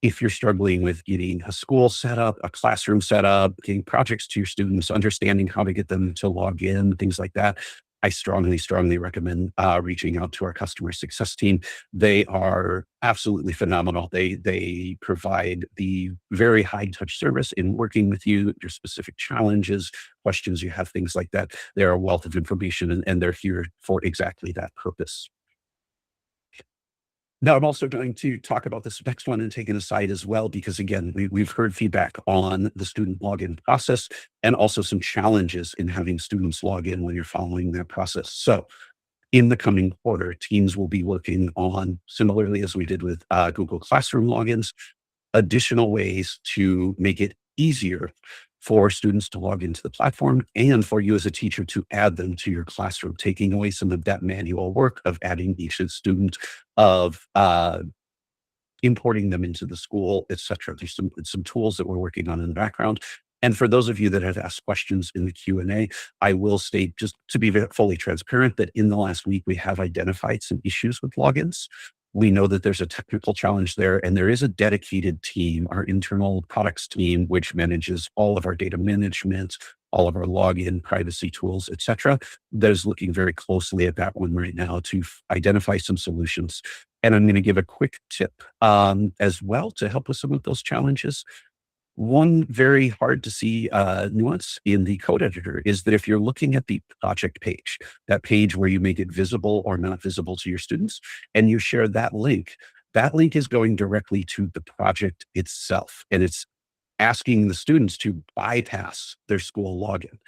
If you're struggling with getting a school set up, a classroom set up, getting projects to your students, understanding how to get them to log in, things like that, I strongly, strongly recommend reaching out to our customer success team. They are absolutely phenomenal. They provide the very high touch service in working with you, your specific challenges, questions you have, things like that. They're a wealth of information, and they're here for exactly that purpose. Now, I'm also going to talk about this next one and take an aside as well, because again, we've heard feedback on the student login process and also some challenges in having students log in when you're following that process. So in the coming quarter, teams will be working on, similarly as we did with Google Classroom logins, additional ways to make it easier for students to log into the platform and for you as a teacher to add them to your classroom, taking away some of that manual work of adding each student, of importing them into the school, etc. There's some tools that we're working on in the background. And for those of you that have asked questions in the Q&A, I will state, just to be fully transparent, that in the last week, we have identified some issues with logins. We know that there's a technical challenge there, and there is a dedicated team, our internal products team, which manages all of our data management, all of our login privacy tools, etc., that is looking very closely at that one right now to identify some solutions. And I'm going to give a quick tip as well to help with some of those challenges. One very hard to see nuance in the code editor is that if you're looking at the project page, that page where you make it visible or not visible to your students, and you share that link, that link is going directly to the project itself, and it's asking the students to bypass their school login.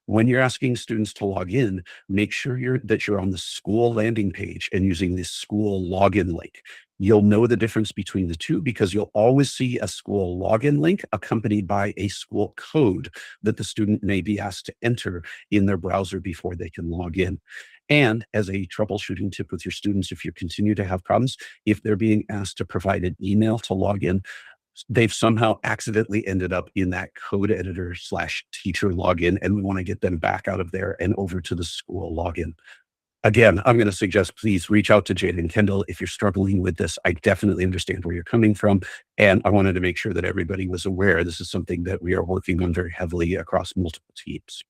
When you're asking students to log in, make sure that you're on the school landing page and using this school login link. You'll know the difference between the two because you'll always see a school login link accompanied by a school code that the student may be asked to enter in their browser before they can log in. And as a troubleshooting tip with your students, if you continue to have problems, if they're being asked to provide an email to log in, they've somehow accidentally ended up in that code editor / teacher login, and we want to get them back out of there and over to the school login. Again, I'm going to suggest please reach out to Jade and Kendall if you're struggling with this. I definitely understand where you're coming from, and I wanted to make sure that everybody was aware this is something that we are working on very heavily across multiple teams.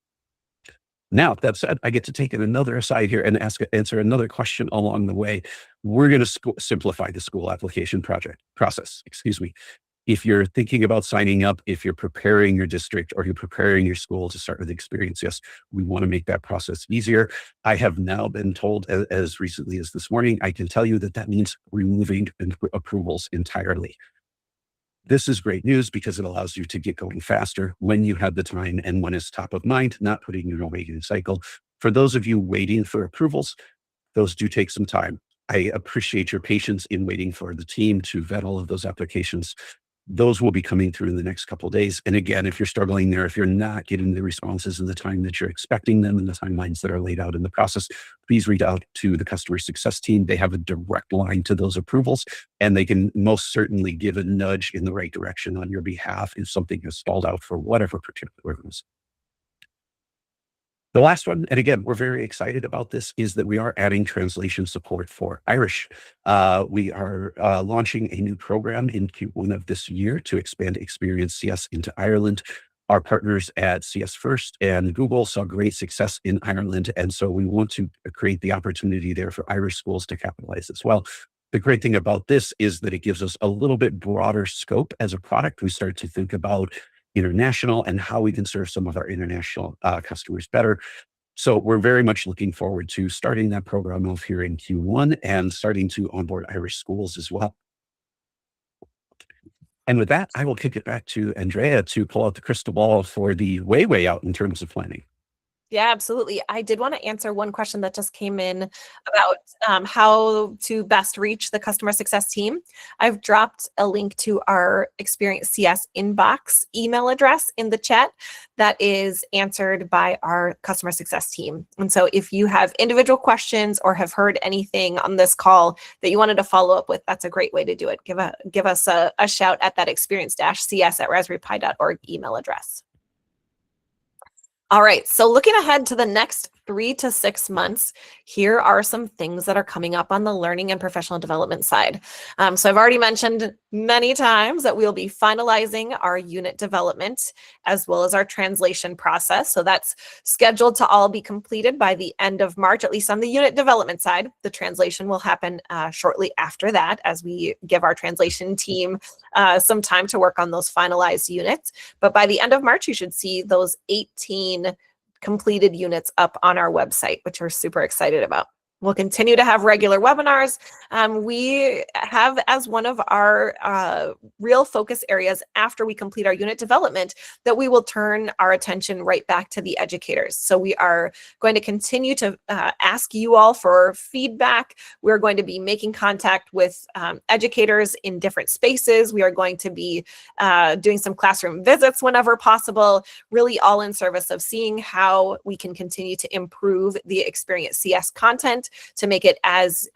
Now, that said, I get to take another aside here and answer another question along the way. We're going to simplify the school application process. Excuse me. If you're thinking about signing up, if you're preparing your district or you're preparing your school to start with Experience Yes, we want to make that process easier. I have now been told as recently as this morning, I can tell you that that means removing approvals entirely. This is great news because it allows you to get going faster when you have the time and when it's top of mind, not putting you in a waiting cycle. For those of you waiting for approvals, those do take some time. I appreciate your patience in waiting for the team to vet all of those applications. Those will be coming through in the next couple of days. And again, if you're struggling there, if you're not getting the responses in the time that you're expecting them and the timelines that are laid out in the process, please reach out to the customer success team. They have a direct line to those approvals, and they can most certainly give a nudge in the right direction on your behalf if something has stalled out for whatever particular reason. The last one, and again, we're very excited about this, is that we are adding translation support for Irish. We are launching a new program in Q1 of this year to expand Experience CS into Ireland. Our partners at CS First and Google saw great success in Ireland, and so we want to create the opportunity there for Irish schools to capitalize as well. The great thing about this is that it gives us a little bit broader scope as a product. We start to think about international and how we can serve some of our international customers better. So we're very much looking forward to starting that program off here in Q1 and starting to onboard Irish schools as well. And with that, I will kick it back to Andrea to pull out the crystal ball for the way out in terms of planning. Yeah, absolutely. I did want to answer one question that just came in about how to best reach the customer success team. I've dropped a link to our Experience CS inbox email address in the chat that is answered by our customer success team. And so if you have individual questions or have heard anything on this call that you wanted to follow up with, that's a great way to do it. Give us a shout at that experience-cs@raspberrypi.org email address. All right, so looking ahead to the next 3 to 6 months, here are some things that are coming up on the learning and professional development side. So I've already mentioned many times that we'll be finalizing our unit development as well as our translation process. So that's scheduled to all be completed by the end of March, at least on the unit development side. The translation will happen shortly after that as we give our translation team some time to work on those finalized units. But by the end of March, you should see those 18 completed units up on our website, which we're super excited about. We'll continue to have regular webinars. We have as one of our real focus areas after we complete our unit development that we will turn our attention right back to the educators. So we are going to continue to ask you all for feedback. We're going to be making contact with educators in different spaces. We are going to be doing some classroom visits whenever possible, really all in service of seeing how we can continue to improve the Experience CS content to make it as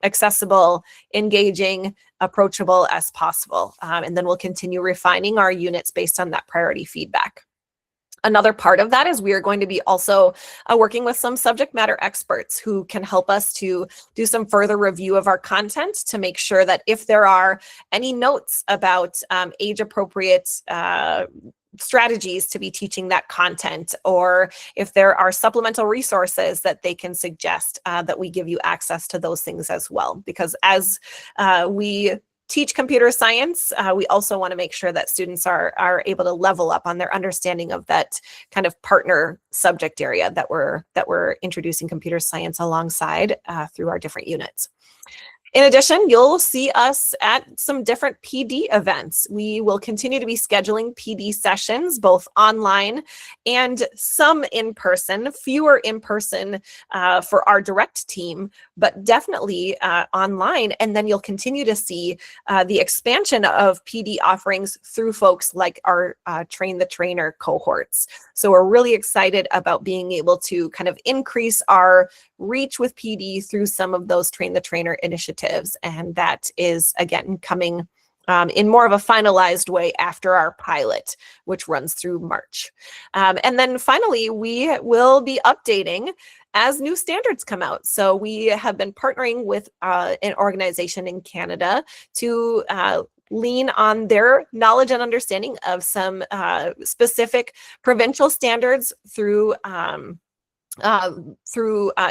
accessible, engaging, approachable as possible. And then we'll continue refining our units based on that priority feedback. Another part of that is we are going to be also working with some subject matter experts who can help us to do some further review of our content to make sure that if there are any notes about age-appropriate strategies to be teaching that content, or if there are supplemental resources that they can suggest, that we give you access to those things as well. Because as we teach computer science, we also want to make sure that students are able to level up on their understanding of that kind of partner subject area that we're introducing computer science alongside through our different units. In addition, you'll see us at some different PD events. We will continue to be scheduling PD sessions, both online and some in person, fewer in person for our direct team, but definitely online. And then you'll continue to see the expansion of PD offerings through folks like our Train the Trainer cohorts. So we're really excited about being able to kind of increase our reach with PD through some of those Train the Trainer initiatives. And that is, again, coming in more of a finalized way after our pilot, which runs through March. And then finally, we will be updating as new standards come out. So we have been partnering with an organization in Canada to lean on their knowledge and understanding of some specific provincial standards through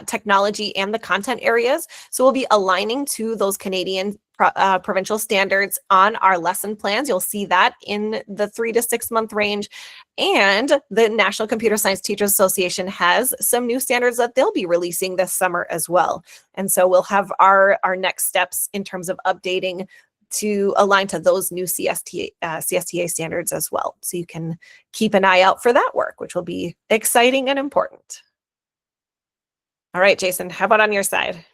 technology and the content areas. So we'll be aligning to those Canadian provincial standards on our lesson plans. You'll see that in the 3 to 6 month range. And the National Computer Science Teachers Association has some new standards that they'll be releasing this summer as well. And so we'll have our next steps in terms of updating to align to those new CSTA standards as well. So you can keep an eye out for that work, which will be exciting and important. All right, Jason, how about on your side?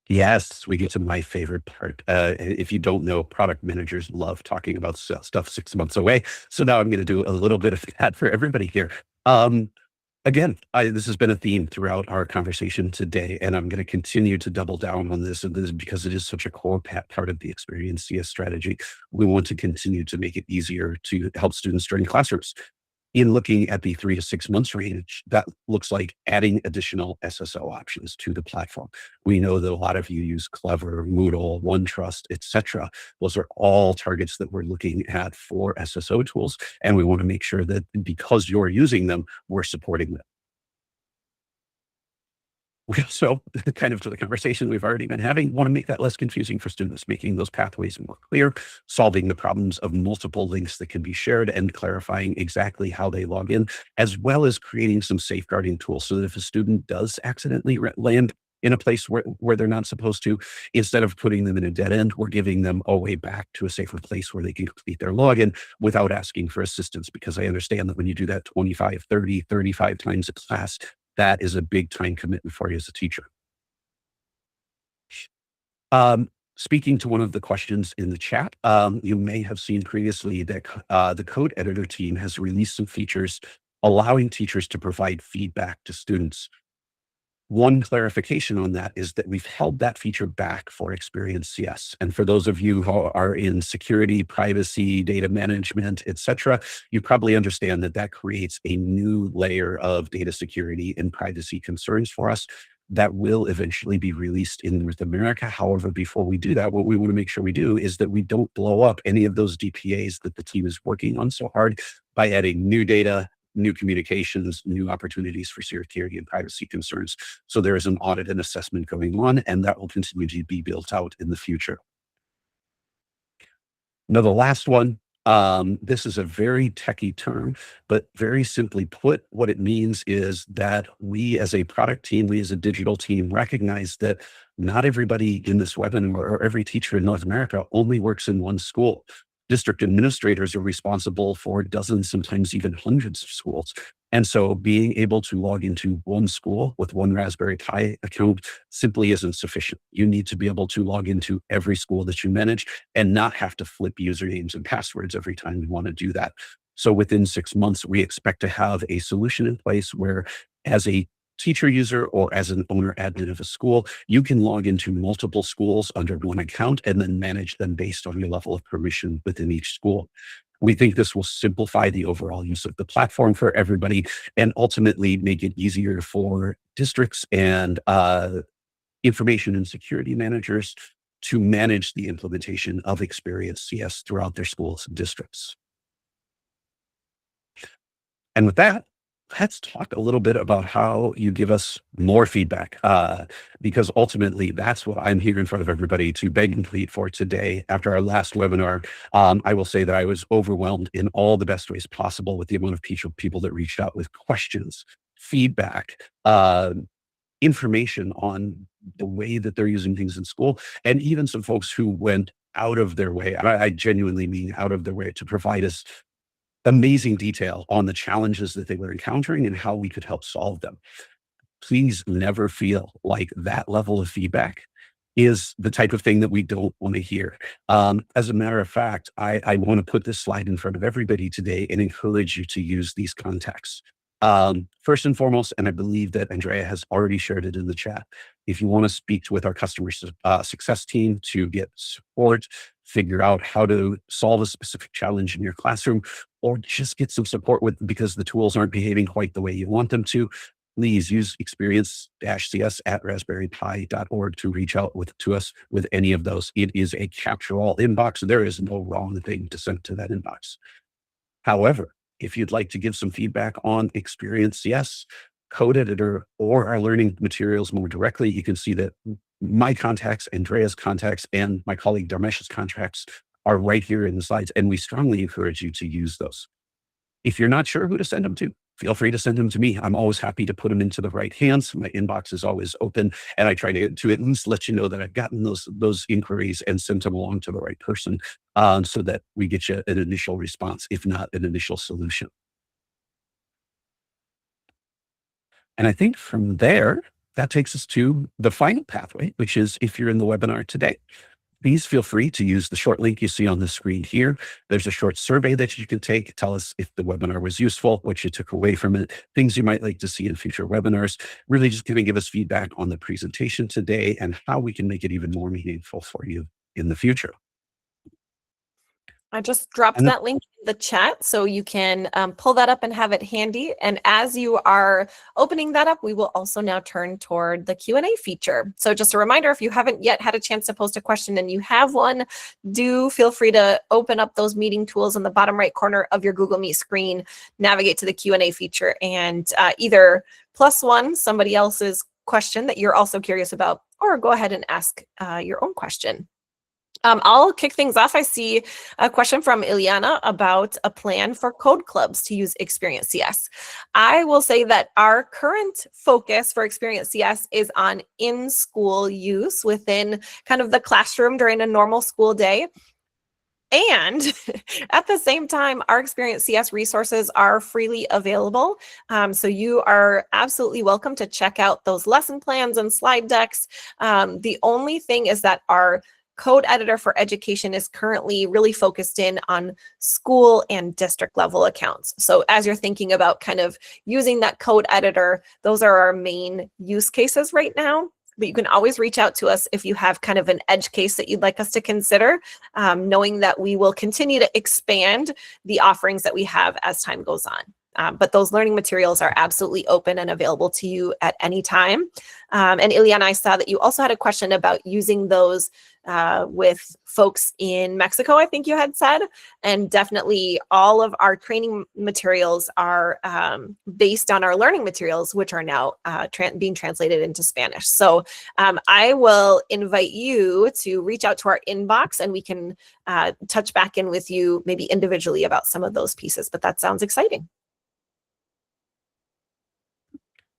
Yes, we get to my favorite part. If you don't know, product managers love talking about stuff 6 months away. So now I'm going to do a little bit of that for everybody here. Again, this has been a theme throughout our conversation today, and I'm going to continue to double down on this, and this is because it is such a core part of the Experience CS strategy. We want to continue to make it easier to help students during classrooms. In looking at the 3 to 6 months range, that looks like adding additional SSO options to the platform. We know that a lot of you use Clever, Moodle, OneTrust, etc. Those are all targets that we're looking at for SSO tools, and we want to make sure that because you're using them, we're supporting them. We also, kind of to the conversation we've already been having, want to make that less confusing for students, making those pathways more clear, solving the problems of multiple links that can be shared, and clarifying exactly how they log in, as well as creating some safeguarding tools so that if a student does accidentally land in a place where they're not supposed to, instead of putting them in a dead end, we're giving them a way back to a safer place where they can complete their login without asking for assistance. Because I understand that when you do that 25, 30, 35 times a class, that is a big time commitment for you as a teacher. Speaking to one of the questions in the chat, you may have seen previously that the code editor team has released some features allowing teachers to provide feedback to students. One clarification on that is that we've held that feature back for Experience CS. And for those of you who are in security, privacy, data management, etc., you probably understand that that creates a new layer of data security and privacy concerns for us that will eventually be released in North America. However, before we do that, what we want to make sure we do is that we don't blow up any of those DPAs that the team is working on so hard by adding new data, new communications, new opportunities for security and privacy concerns. So there is an audit and assessment going on, and that will continue to be built out in the future. Now, the last one, this is a very techie term, but very simply put, what it means is that we as a product team, we as a digital team recognize that not everybody in this webinar or every teacher in North America only works in one school. District administrators are responsible for dozens, sometimes even hundreds of schools. And so being able to log into one school with one Raspberry Pi account simply isn't sufficient. You need to be able to log into every school that you manage and not have to flip usernames and passwords every time you want to do that. So within 6 months, we expect to have a solution in place where, as a teacher user or as an owner admin of a school, you can log into multiple schools under one account and then manage them based on your level of permission within each school. We think this will simplify the overall use of the platform for everybody and ultimately make it easier for districts and information and security managers to manage the implementation of Experience CS throughout their schools and districts. And with that, let's talk a little bit about how you give us more feedback, because ultimately that's what I'm here in front of everybody to beg and plead for today. After our last webinar, I will say that I was overwhelmed in all the best ways possible with the amount of people that reached out with questions, feedback, information on the way that they're using things in school, and even some folks who went out of their way, and I genuinely mean out of their way, to provide us amazing detail on the challenges that they were encountering and how we could help solve them. Please never feel like that level of feedback is the type of thing that we don't want to hear. As a matter of fact, I want to put this slide in front of everybody today and encourage you to use these contexts. First and foremost, and I believe that Andrea has already shared it in the chat, if you want to speak with our customer success team to get support, figure out how to solve a specific challenge in your classroom, or just get some support with because the tools aren't behaving quite the way you want them to, please use experience-cs@raspberrypi.org to reach out to us with any of those. It is a capture-all inbox. There is no wrong thing to send to that inbox. However, if you'd like to give some feedback on Experience CS, Code Editor, or our learning materials more directly, you can see that my contacts, Andrea's contacts, and my colleague Dharmesh's contacts are right here in the slides, and we strongly encourage you to use those. If you're not sure who to send them to, feel free to send them to me. I'm always happy to put them into the right hands. My inbox is always open, and I try to at least let you know that I've gotten those inquiries and sent them along to the right person, so that we get you an initial response, if not an initial solution. And I think from there, that takes us to the final pathway, which is if you're in the webinar today, please feel free to use the short link you see on the screen here. There's a short survey that you can take. Tell us if the webinar was useful, what you took away from it, things you might like to see in future webinars. Really just going to give us feedback on the presentation today and how we can make it even more meaningful for you in the future. I just dropped that link in the chat so you can pull that up and have it handy. And as you are opening that up, we will also now turn toward the Q&A feature. So just a reminder, if you haven't yet had a chance to post a question and you have one, do feel free to open up those meeting tools in the bottom right corner of your Google Meet screen, navigate to the Q&A feature, and either +1 somebody else's question that you're also curious about, or go ahead and ask your own question. I'll kick things off. I see a question from Ileana about a plan for code clubs to use Experience CS. I will say that our current focus for Experience CS is on in-school use within kind of the classroom during a normal school day. And at the same time, our Experience CS resources are freely available. So you are absolutely welcome to check out those lesson plans and slide decks. The only thing is that our Code Editor for Education is currently really focused in on school and district level accounts. So as you're thinking about kind of using that code editor, those are our main use cases right now. But you can always reach out to us if you have kind of an edge case that you'd like us to consider, knowing that we will continue to expand the offerings that we have as time goes on. But those learning materials are absolutely open and available to you at any time. And Ileana, I saw that you also had a question about using those with folks in Mexico, I think you had said. And definitely all of our training materials are based on our learning materials, which are now being translated into Spanish. So I will invite you to reach out to our inbox and we can touch back in with you maybe individually about some of those pieces, but that sounds exciting.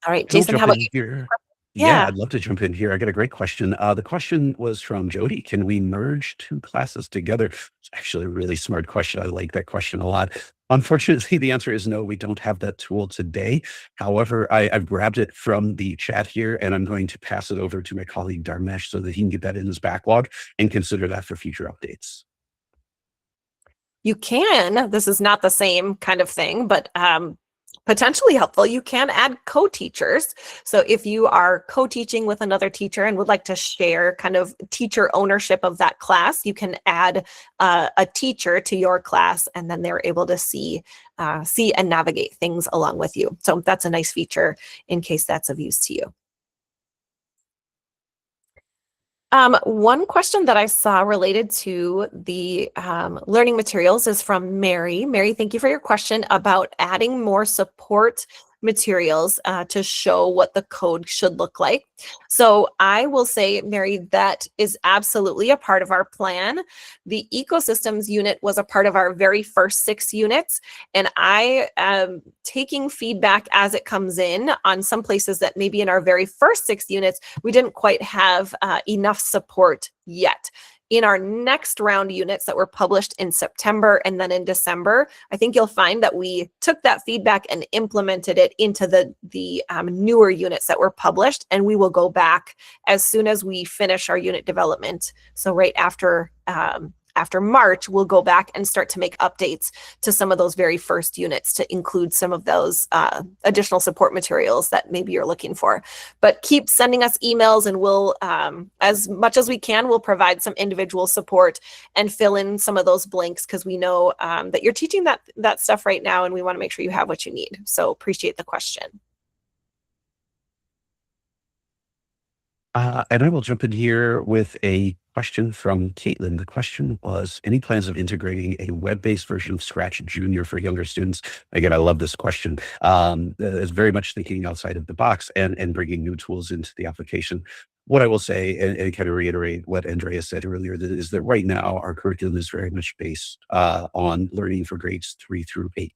All right, Jason, how about you? Here. Yeah, I'd love to jump in here. I got a great question. The question was from Jody. Can we merge two classes together? It's actually a really smart question. I like that question a lot. Unfortunately, the answer is no, we don't have that tool today. However, I've grabbed it from the chat here and I'm going to pass it over to my colleague Dharmesh so that he can get that in his backlog and consider that for future updates. You can. This is not the same kind of thing, but potentially helpful. You can add co-teachers. So if you are co-teaching with another teacher and would like to share kind of teacher ownership of that class, you can add a teacher to your class and then they're able to see and navigate things along with you. So that's a nice feature in case that's of use to you. One question that I saw related to the learning materials is from Mary. Mary, thank you for your question about adding more support materials to show what the code should look like. So I will say, Mary, that is absolutely a part of our plan. The ecosystems unit was a part of our very first 6 units, and I am taking feedback as it comes in on some places that maybe in our very first 6 units, we didn't quite have enough support yet. In our next round units that were published in September and then in December, I think you'll find that we took that feedback and implemented it into the newer units that were published, and we will go back as soon as we finish our unit development. So right after March, we'll go back and start to make updates to some of those very first units to include some of those additional support materials that maybe you're looking for. But keep sending us emails, and we'll, as much as we can, we'll provide some individual support and fill in some of those blanks, because we know that you're teaching that stuff right now, and we want to make sure you have what you need. So appreciate the question. And I will jump in here with a question from Caitlin. The question was, any plans of integrating a web-based version of Scratch Junior for younger students? Again, I love this question. It's very much thinking outside of the box and bringing new tools into the application. What I will say, and kind of reiterate what Andrea said earlier, is that right now our curriculum is very much based on learning for grades 3 through 8.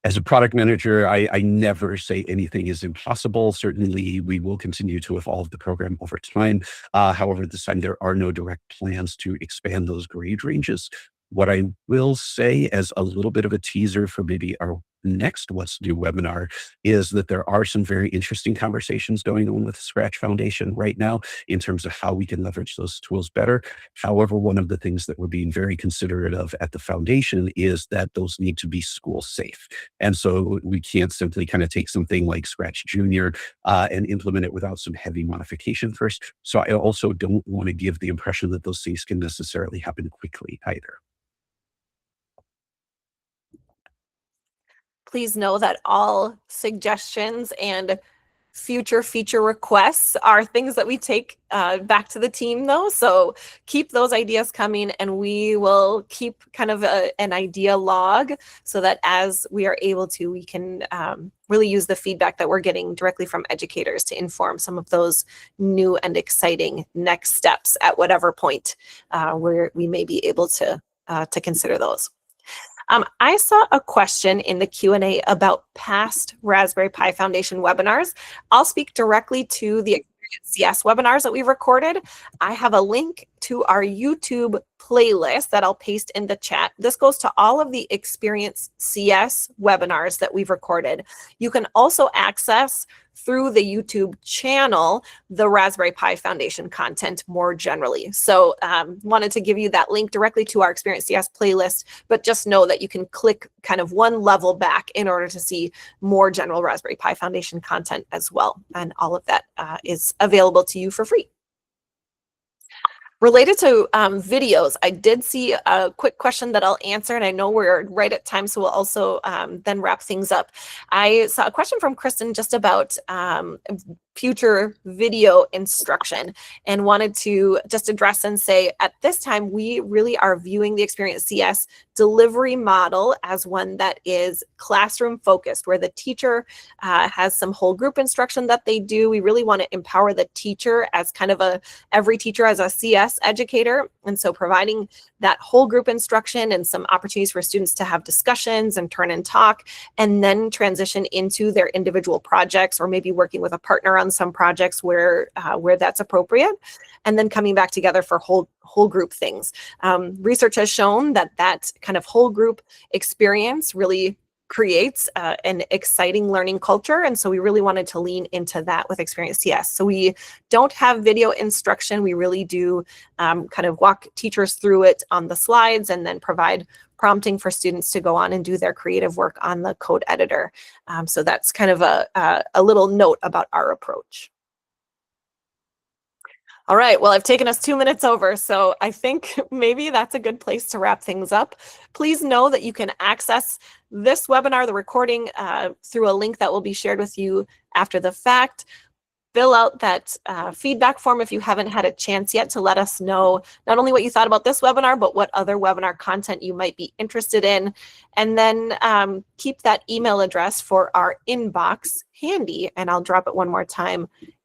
As a product manager, I never say anything is impossible. Certainly, we will continue to evolve the program over time. However, at this time, there are no direct plans to expand those grade ranges. What I will say as a little bit of a teaser for maybe our next What's New webinar is that there are some very interesting conversations going on with the Scratch Foundation right now in terms of how we can leverage those tools better. However, one of the things that we're being very considerate of at the foundation is that those need to be school safe. And so we can't simply kind of take something like Scratch Junior and implement it without some heavy modification first. So I also don't want to give the impression that those things can necessarily happen quickly either. Please know that all suggestions and future feature requests are things that we take back to the team, though. So keep those ideas coming, and we will keep kind of an idea log so that as we are able to, we can really use the feedback that we're getting directly from educators to inform some of those new and exciting next steps at whatever point where we may be able to consider those. I saw a question in the Q&A about past Raspberry Pi Foundation webinars. I'll speak directly to the Experience CS webinars that we've recorded. I have a link to our YouTube playlist that I'll paste in the chat. This goes to all of the Experience CS webinars that we've recorded. You can also access through the YouTube channel the Raspberry Pi Foundation content more generally. So wanted to give you that link directly to our Experience CS playlist, but just know that you can click kind of one level back in order to see more general Raspberry Pi Foundation content as well. And all of that is available to you for free. Related to videos, I did see a quick question that I'll answer, and I know we're right at time, so we'll also then wrap things up. I saw a question from Kristen just about future video instruction, and wanted to just address and say, at this time, we really are viewing the Experience CS delivery model as one that is classroom focused, where the teacher has some whole group instruction that they do. We really want to empower the teacher as kind of every teacher as a CS educator. And so providing that whole group instruction and some opportunities for students to have discussions and turn and talk, and then transition into their individual projects, or maybe working with a partner on some projects where that's appropriate, and then coming back together for whole group things. Research has shown that kind of whole group experience really creates an exciting learning culture. And so we really wanted to lean into that with Experience CS. So we don't have video instruction. We really do kind of walk teachers through it on the slides, and then provide prompting for students to go on and do their creative work on the code editor. So that's kind of a little note about our approach. All right, well, I've taken us 2 minutes over, so I think maybe that's a good place to wrap things up. Please know that you can access this webinar, the recording, through a link that will be shared with you after the fact. fill out that feedback form if you haven't had a chance yet to let us know not only what you thought about this webinar, but what other webinar content you might be interested in. And then keep that email address for our inbox handy. And I'll drop it one more time